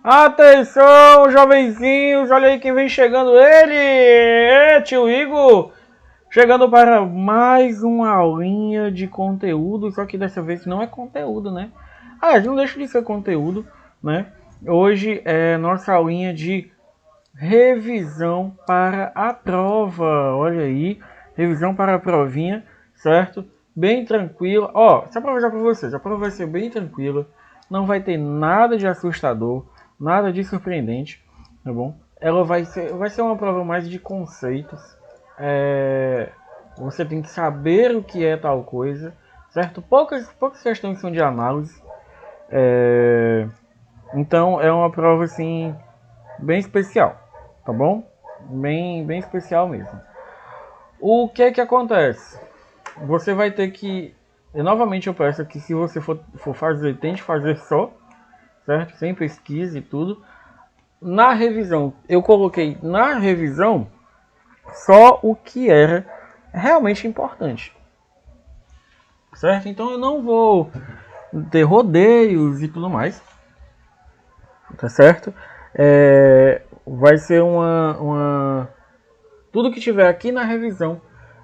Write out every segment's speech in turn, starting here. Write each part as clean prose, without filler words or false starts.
Atenção, jovenzinhos, olha aí quem vem chegando, ele, tio Igor, chegando para mais uma aulinha de conteúdo, só que dessa vez não é conteúdo, né? Não deixa de ser conteúdo, né? Hoje é nossa aulinha de revisão para a prova, olha aí, revisão para a provinha, certo? Bem tranquila, ó, só para avisar para vocês, a prova vai ser bem tranquila, não vai ter nada de assustador, nada de surpreendente, tá bom? Ela vai ser uma prova mais de conceitos. Você tem que saber o que é tal coisa, certo? Poucas questões são de análise. Então é uma prova assim bem especial, tá bom? Bem especial mesmo. O que é que acontece? Você vai ter que, novamente eu peço que se você for fazer, tente fazer só, certo? Sem pesquisa e tudo. Na revisão, eu coloquei na revisão só o que era realmente importante, certo? Então eu não vou ter rodeios e tudo mais, tá certo? Vai ser tudo que tiver aqui na revisão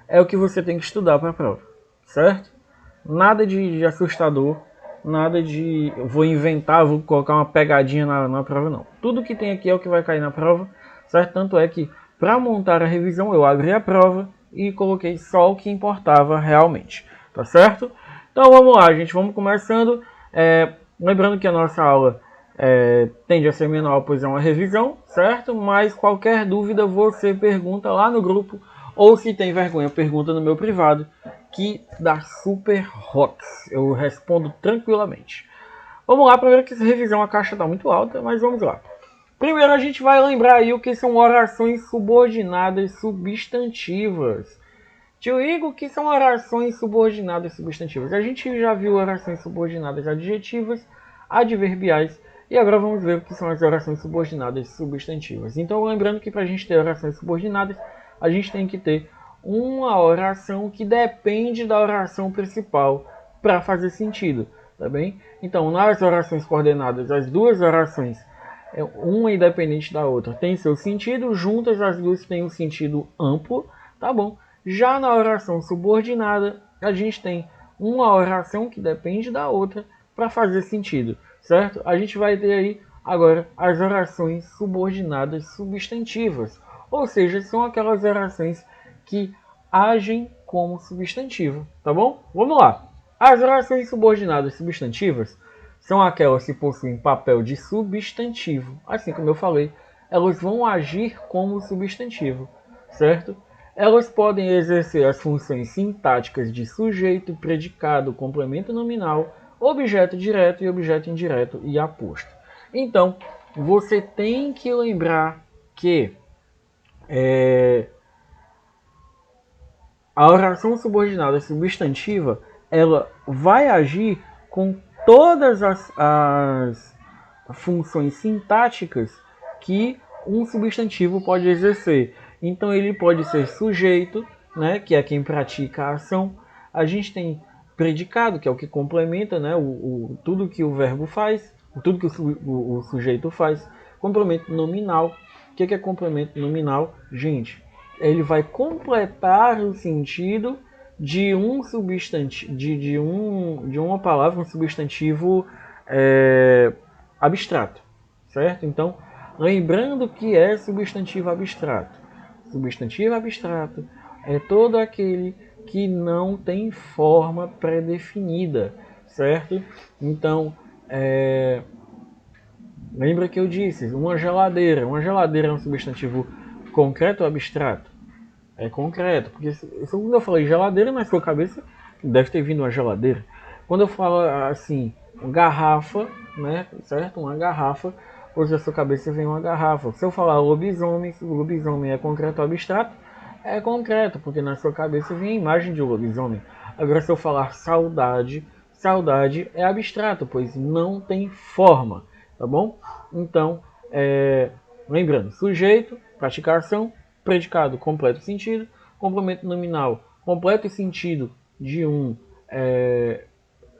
é o que você tem que estudar para a prova, certo? Nada de assustador, nada de vou inventar, vou colocar uma pegadinha na prova, não. Tudo que tem aqui é o que vai cair na prova, certo? Tanto é que para montar a revisão eu abri a prova e coloquei só o que importava realmente, tá certo? Então vamos lá, gente, vamos começando. Lembrando que a nossa aula tende a ser menor, pois é uma revisão, certo? Mas qualquer dúvida você pergunta lá no grupo, ou se tem vergonha, pergunta no meu privado, que dá super rocks. Eu respondo tranquilamente. Vamos lá, primeiro que essa revisão a caixa está muito alta, mas vamos lá. Primeiro a gente vai lembrar aí o que são orações subordinadas substantivas. Tio Igor, o que são orações subordinadas substantivas? A gente já viu orações subordinadas adjetivas, adverbiais, e agora vamos ver o que são as orações subordinadas substantivas. Então, lembrando que para a gente ter orações subordinadas, a gente tem que ter uma oração que depende da oração principal para fazer sentido, tá bem? Então, nas orações coordenadas, as duas orações, uma independente da outra, tem seu sentido, juntas as duas têm um sentido amplo, tá bom? Já na oração subordinada, a gente tem uma oração que depende da outra para fazer sentido, certo? A gente vai ter aí agora as orações subordinadas substantivas, ou seja, são aquelas orações que agem como substantivo, tá bom? Vamos lá. As orações subordinadas substantivas são aquelas que possuem papel de substantivo. Assim como eu falei, elas vão agir como substantivo, certo? Elas podem exercer as funções sintáticas de sujeito, predicado, complemento nominal, objeto direto e objeto indireto e aposto. Então, você tem que lembrar que a oração subordinada substantiva ela vai agir com todas as funções sintáticas que um substantivo pode exercer. Então ele pode ser sujeito, né, que é quem pratica a ação. A gente tem predicado, que é o que complementa, né, tudo que o verbo faz, tudo que o sujeito faz. Complemento nominal. O que é complemento nominal? Gente, ele vai completar o sentido de um substantivo, de uma palavra, um substantivo abstrato, certo? Então, lembrando que é substantivo abstrato. Substantivo abstrato é todo aquele que não tem forma pré-definida, certo? Então, lembra que eu disse, uma geladeira. Uma geladeira é um substantivo concreto ou abstrato? É concreto, porque quando eu falei geladeira, na sua cabeça deve ter vindo uma geladeira. Quando eu falo assim, garrafa, né, certo? Uma garrafa, hoje na sua cabeça vem uma garrafa. Se eu falar lobisomem, se o lobisomem é concreto ou abstrato, é concreto, porque na sua cabeça vem a imagem de um lobisomem. Agora se eu falar saudade, saudade é abstrato, pois não tem forma, tá bom? Então, lembrando, sujeito, praticar ação, predicado, completo sentido, complemento nominal, completo sentido de um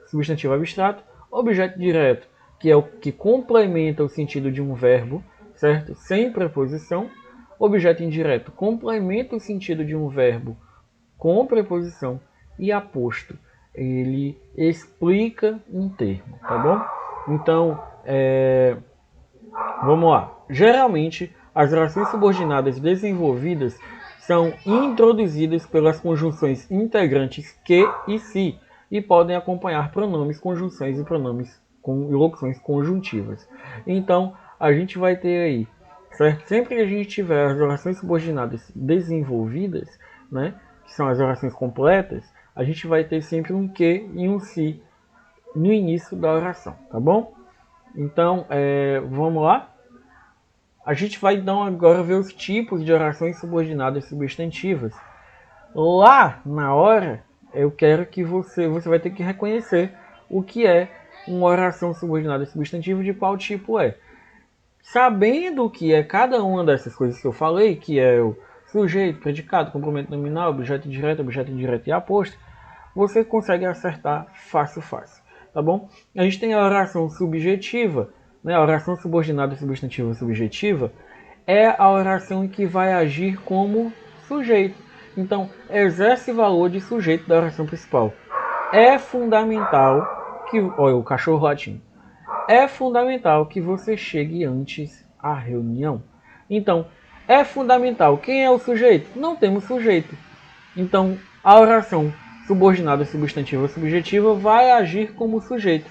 substantivo abstrato, objeto direto, que é o que complementa o sentido de um verbo, certo? Sem preposição. Objeto indireto complementa o sentido de um verbo com preposição. E aposto, ele explica um termo, tá bom? Então, vamos lá. Geralmente, as orações subordinadas desenvolvidas são introduzidas pelas conjunções integrantes que e se, e podem acompanhar pronomes, conjunções e pronomes com locuções conjuntivas. Então, a gente vai ter aí, certo? Sempre que a gente tiver as orações subordinadas desenvolvidas, né, que são as orações completas, a gente vai ter sempre um que e um se no início da oração, tá bom? Então, vamos lá. A gente vai então agora ver os tipos de orações subordinadas substantivas. Lá na hora, eu quero que você vai ter que reconhecer o que é uma oração subordinada substantiva, de qual tipo é. Sabendo o que é cada uma dessas coisas que eu falei, que é o sujeito, predicado, complemento nominal, objeto indireto e aposto, você consegue acertar fácil, tá bom? A gente tem a oração subjetiva, né? A oração subordinada substantiva subjetiva é a oração que vai agir como sujeito. Então, exerce valor de sujeito da oração principal. É fundamental que... Olha, o cachorro latindo. É fundamental que você chegue antes à reunião. Então, é fundamental. Quem é o sujeito? Não temos sujeito. Então, a oração subordinada substantiva subjetiva vai agir como sujeito.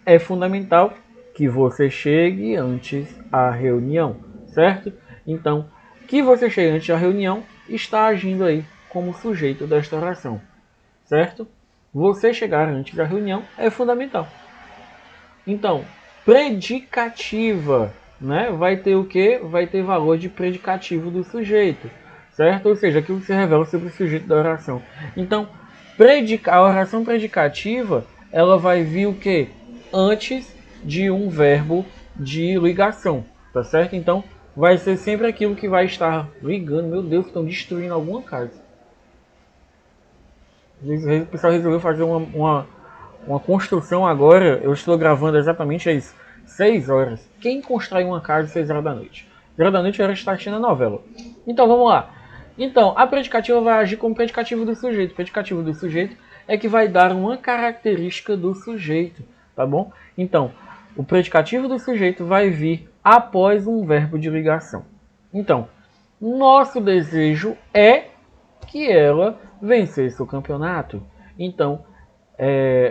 É fundamental que você chegue antes à reunião, certo? Então, que você chegue antes à reunião está agindo aí como sujeito desta oração, certo? Você chegar antes da reunião é fundamental. Então, predicativa, né? Vai ter o quê? Vai ter valor de predicativo do sujeito, certo? Ou seja, aquilo que se revela sobre o sujeito da oração. Então, a oração predicativa, ela vai vir o quê? Antes de um verbo de ligação, tá certo? Então, vai ser sempre aquilo que vai estar ligando. Meu Deus, estão destruindo alguma casa. O pessoal resolveu fazer uma construção agora. Eu estou gravando exatamente às 6 horas. Quem constrói uma casa às 6 horas da noite? 6 horas da noite era estar assistindo a novela. Então, vamos lá. Então, a predicativa vai agir como predicativo do sujeito. O predicativo do sujeito é que vai dar uma característica do sujeito, tá bom? Então, o predicativo do sujeito vai vir após um verbo de ligação. Então, nosso desejo é que ela vencesse o campeonato. Então,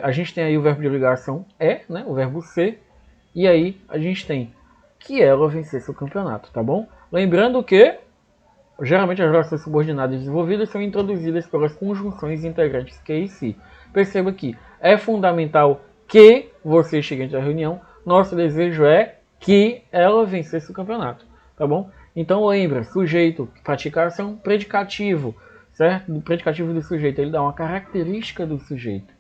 a gente tem aí o verbo de ligação né, o verbo ser, e aí a gente tem que ela vencesse o campeonato, tá bom? Lembrando que geralmente as orações subordinadas desenvolvidas são introduzidas pelas conjunções integrantes que e se. Perceba que é fundamental que você chegue antes da reunião. Nosso desejo é que ela vencesse o campeonato, tá bom? Então lembra, sujeito, pratica a ação, predicativo, certo? O predicativo do sujeito, ele dá uma característica do sujeito.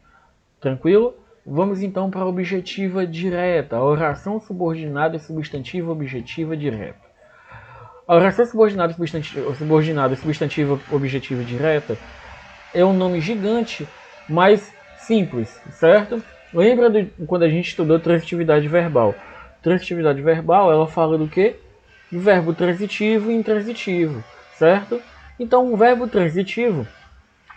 Tranquilo? Vamos então para a objetiva direta, a oração subordinada substantiva objetiva direta. A oração subordinada substantiva objetiva direta é um nome gigante, mas simples, certo? Lembra de quando a gente estudou transitividade verbal? Transitividade verbal, ela fala do quê? De verbo transitivo e intransitivo, certo? Então, o verbo transitivo,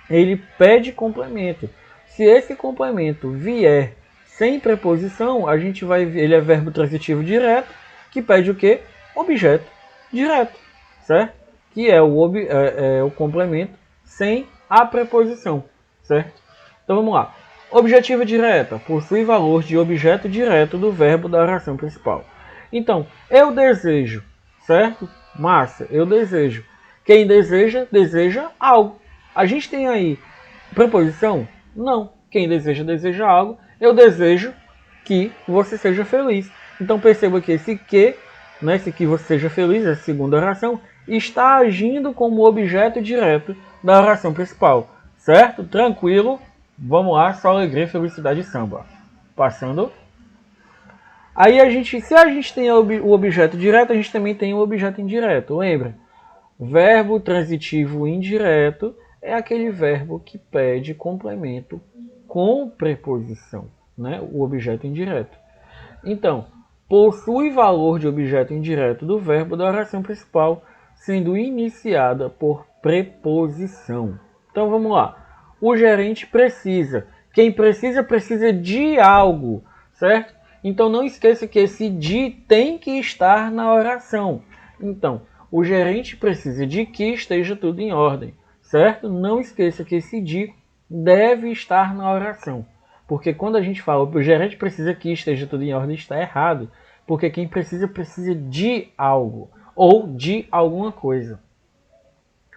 ele pede complemento. Se esse complemento vier sem preposição, a gente vai ver, ele é verbo transitivo direto, que pede o quê? Objeto direto, certo? Que é o complemento sem a preposição, certo? Então vamos lá. Objetiva direta possui valor de objeto direto do verbo da oração principal. Então, eu desejo, certo? Massa, eu desejo. Quem deseja, deseja algo. A gente tem aí preposição? Não. Quem deseja, deseja algo. Eu desejo que você seja feliz. Então perceba que esse que, né, esse que você seja feliz, a segunda oração, está agindo como objeto direto da oração principal. Certo? Tranquilo. Vamos lá, só alegria, felicidade e samba. Passando. Aí se a gente tem o objeto direto, a gente também tem o objeto indireto. Lembra? Verbo transitivo indireto é aquele verbo que pede complemento com preposição, né? O objeto indireto. Então, possui valor de objeto indireto do verbo da oração principal, sendo iniciada por preposição. Então vamos lá. O gerente precisa. Quem precisa, precisa de algo, certo? Então não esqueça que esse de tem que estar na oração. Então, o gerente precisa de que esteja tudo em ordem, certo? Não esqueça que esse de deve estar na oração. Porque quando a gente fala o gerente precisa que esteja tudo em ordem, está errado. Porque quem precisa, precisa de algo. Ou de alguma coisa.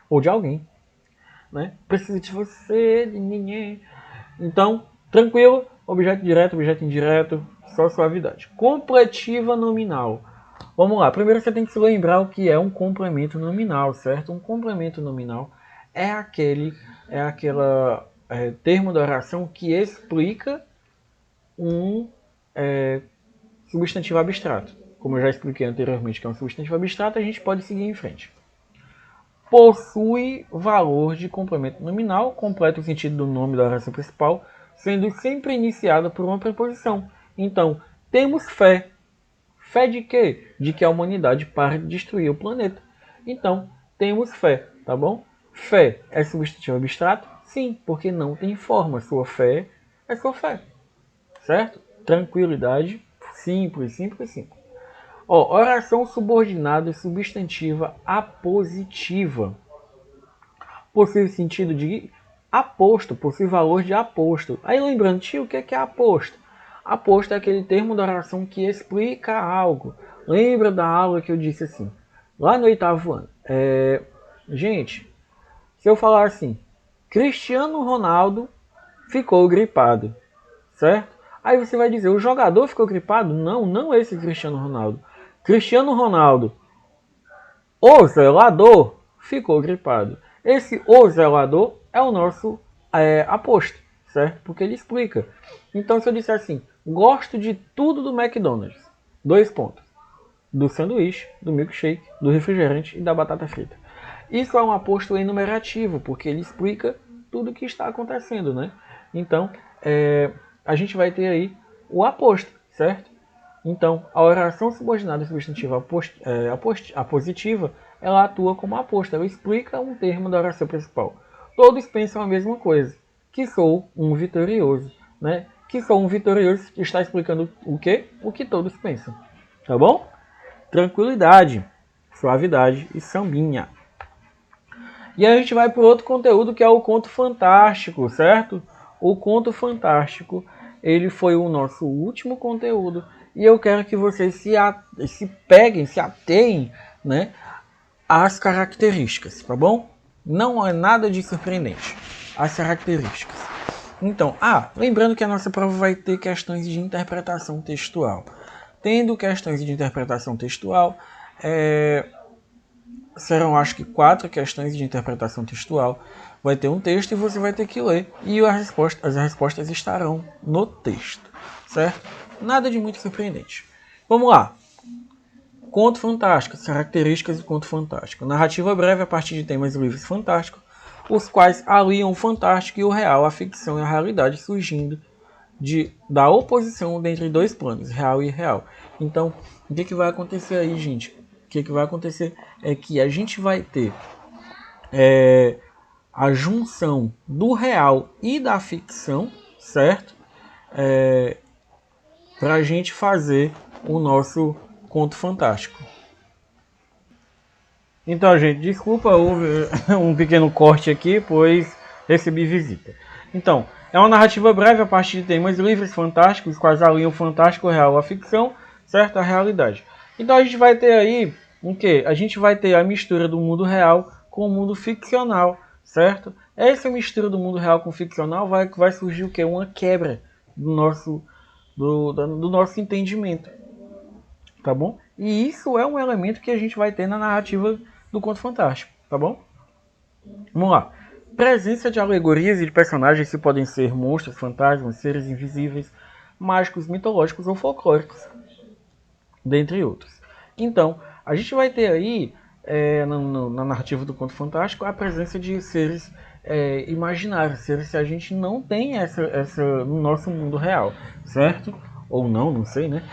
Ou de alguém. Né? Precisa de você, de ninguém. Então, tranquilo. Objeto direto, objeto indireto. Só suavidade. Completiva nominal. Vamos lá. Primeiro você tem que se lembrar o que é um complemento nominal, certo? Um complemento nominal é aquele termo da oração que explica um substantivo abstrato. Como eu já expliquei anteriormente que é um substantivo abstrato, a gente pode seguir em frente. Possui valor de complemento nominal, completa o sentido do nome da oração principal, sendo sempre iniciada por uma preposição. Então, temos fé. Fé de quê? De que a humanidade pare de destruir o planeta. Então, temos fé, tá bom? Fé é substantivo abstrato? Sim, porque não tem forma. Sua fé é sua fé. Certo? Tranquilidade. Simples, simples, simples. Ó, oração subordinada substantiva apositiva. Possui sentido de aposto, possui valor de aposto. Aí lembrando, tio, o que é aposto? Aposto é aquele termo da oração que explica algo. Lembra da aula que eu disse assim, lá no 8º ano? Gente, se eu falar assim, Cristiano Ronaldo ficou gripado, certo? Aí você vai dizer, o jogador ficou gripado? Não, não esse Cristiano Ronaldo. Cristiano Ronaldo, o zelador, ficou gripado. Esse o zelador é o nosso aposto, certo? Porque ele explica. Então se eu disser assim, gosto de tudo do McDonald's, 2 pontos. Do sanduíche, do milkshake, do refrigerante e da batata frita. Isso é um aposto enumerativo, porque ele explica tudo o que está acontecendo, né? Então, a gente vai ter aí o aposto, certo? Então, a oração subordinada substantiva apositiva, ela atua como aposto, ela explica um termo da oração principal. Todos pensam a mesma coisa, que sou um vitorioso, né? Que sou um vitorioso está explicando o quê? O que todos pensam, tá bom? Tranquilidade, suavidade e sambinha. E a gente vai para outro conteúdo que é o conto fantástico, certo? O conto fantástico, ele foi o nosso último conteúdo e eu quero que vocês se ateiem, né, às características, tá bom? Não é nada de surpreendente, as características. Então, lembrando que a nossa prova vai ter questões de interpretação textual. Tendo questões de interpretação textual, serão acho que 4 questões de interpretação textual. Vai ter um texto e você vai ter que ler. E as respostas estarão no texto, certo? Nada de muito surpreendente. Vamos lá. Conto fantástico, características do conto fantástico. Narrativa breve a partir de temas livres fantásticos, os quais aliam o fantástico e o real, a ficção e a realidade, surgindo da oposição entre 2 planos, real e irreal. Então, o que vai acontecer aí, gente? O que vai acontecer é que a gente vai ter a junção do real e da ficção, certo? Para a gente fazer o nosso conto fantástico. Então, gente, desculpa, houve um pequeno corte aqui, pois recebi visita. Então, é uma narrativa breve a partir de temas livres fantásticos, os quais aliam o fantástico, o real, a ficção, certo? A realidade. Então a gente vai ter aí o quê? A gente vai ter a mistura do mundo real com o mundo ficcional, certo? Essa mistura do mundo real com o ficcional vai surgir o quê? Uma quebra do nosso entendimento, tá bom? E isso é um elemento que a gente vai ter na narrativa do conto fantástico, tá bom? Vamos lá. Presença de alegorias e de personagens que podem ser monstros, fantasmas, seres invisíveis, mágicos, mitológicos ou folclóricos, dentre outros. Então, a gente vai ter aí, na narrativa do conto fantástico, a presença de seres imaginários, seres que a gente não tem essa no nosso mundo real, certo? Ou não sei, né?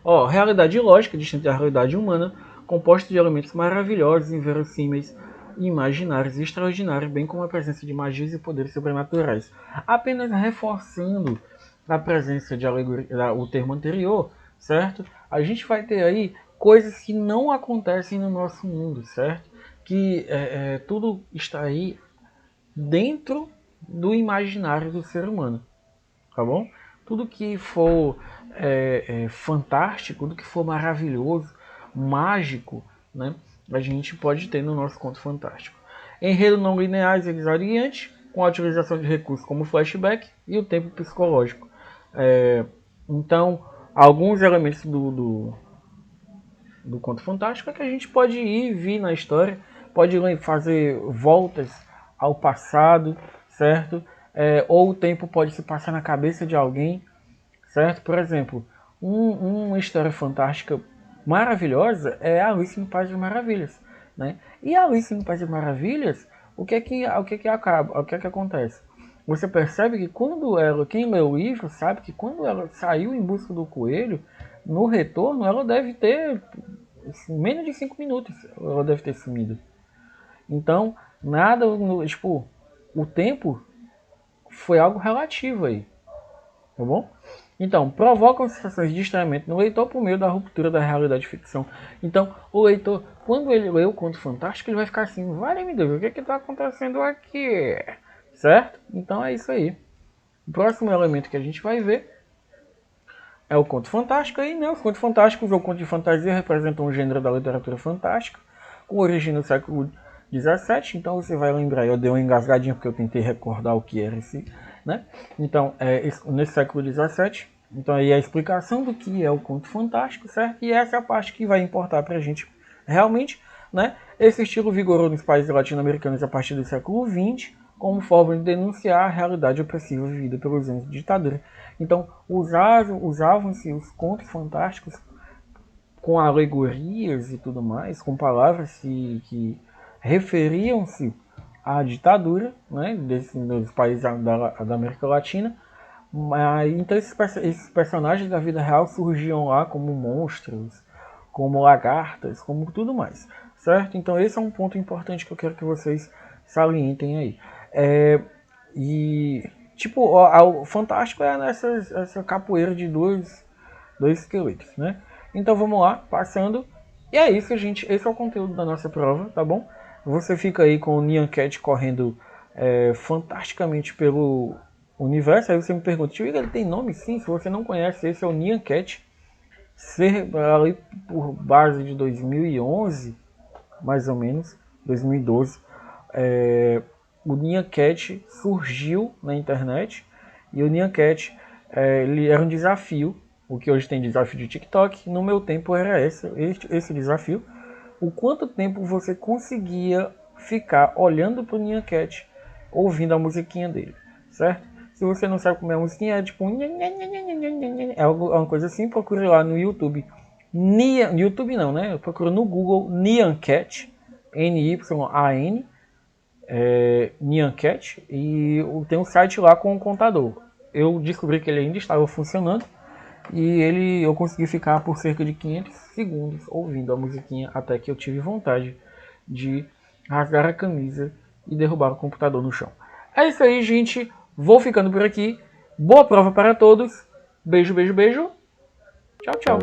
Ó, realidade lógica, distante da realidade humana, composta de elementos maravilhosos, inverossímeis, imaginários e extraordinários, bem como a presença de magias e poderes sobrenaturais. Apenas reforçando a presença de alegoria, o termo anterior, certo? A gente vai ter aí coisas que não acontecem no nosso mundo, certo? Que tudo está aí dentro do imaginário do ser humano, tá bom? Tudo que for fantástico, tudo que for maravilhoso, mágico, né, a gente pode ter no nosso conto fantástico. Enredo não lineares e desoriente, com a utilização de recursos como flashback e o tempo psicológico. Então, alguns elementos do conto fantástico é que a gente pode ir e vir na história, pode fazer voltas ao passado, certo? Ou o tempo pode se passar na cabeça de alguém, certo? Por exemplo, uma história fantástica maravilhosa é Alice no País das Maravilhas, né? E Alice no País das Maravilhas, o que é que acontece? Você percebe que quem lê o livro sabe que quando ela saiu em busca do coelho, no retorno ela deve ter menos de 5 minutos, ela deve ter sumido. Então, nada, tipo, o tempo foi algo relativo aí, tá bom? Então, provocam sensações de estranhamento no leitor por meio da ruptura da realidade e ficção. Então, o leitor, quando ele lê o conto fantástico, ele vai ficar assim, vale meu Deus, o que está acontecendo aqui? Certo? Então é isso aí. O próximo elemento que a gente vai ver é o conto fantástico. E, né, os contos fantásticos ou conto de fantasia representam um gênero da literatura fantástica, com origem no século XVII. Então você vai lembrar, eu dei uma engasgadinha porque eu tentei recordar o que era esse, né? Então, nesse século XVII. Então aí a explicação do que é o conto fantástico, certo? E essa é a parte que vai importar pra gente realmente, né? Esse estilo vigorou nos países latino-americanos a partir do século XX, como forma de denunciar a realidade opressiva vivida pelos anos de ditadura. Então, usavam-se os contos fantásticos com alegorias e tudo mais, com palavras que referiam-se à ditadura, né, dos países da América Latina. Então esses personagens da vida real surgiam lá como monstros, como lagartas, como tudo mais, certo? Então esse é um ponto importante que eu quero que vocês salientem aí. E tipo, o fantástico é essa capoeira de dois esqueletos, né? Então vamos lá, passando. E é isso, gente. Esse é o conteúdo da nossa prova, tá bom? Você fica aí com o Nyan Cat correndo fantasticamente pelo universo. Aí você me pergunta, tio, ele tem nome? Sim, se você não conhece, esse é o Nyan Cat. Ali por base de 2011, mais ou menos, 2012, o Nyan Cat surgiu na internet. E o Nyan Cat, ele era um desafio, o que hoje tem desafio de TikTok. No meu tempo era esse desafio. O quanto tempo você conseguia ficar olhando para o Nyan Cat, ouvindo a musiquinha dele, certo? Se você não sabe como é a musiquinha, é tipo é uma coisa assim, procure lá no YouTube. YouTube não, né? Procura no Google Nyan Cat, N-Y-A-N, Nyan Cat, e tem um site lá com um contador. Eu descobri que ele ainda estava funcionando e eu consegui ficar por cerca de 500 segundos ouvindo a musiquinha até que eu tive vontade de rasgar a camisa e derrubar o computador no chão. É isso aí, gente. Vou ficando por aqui. Boa prova para todos. Beijo, beijo, beijo. Tchau, tchau.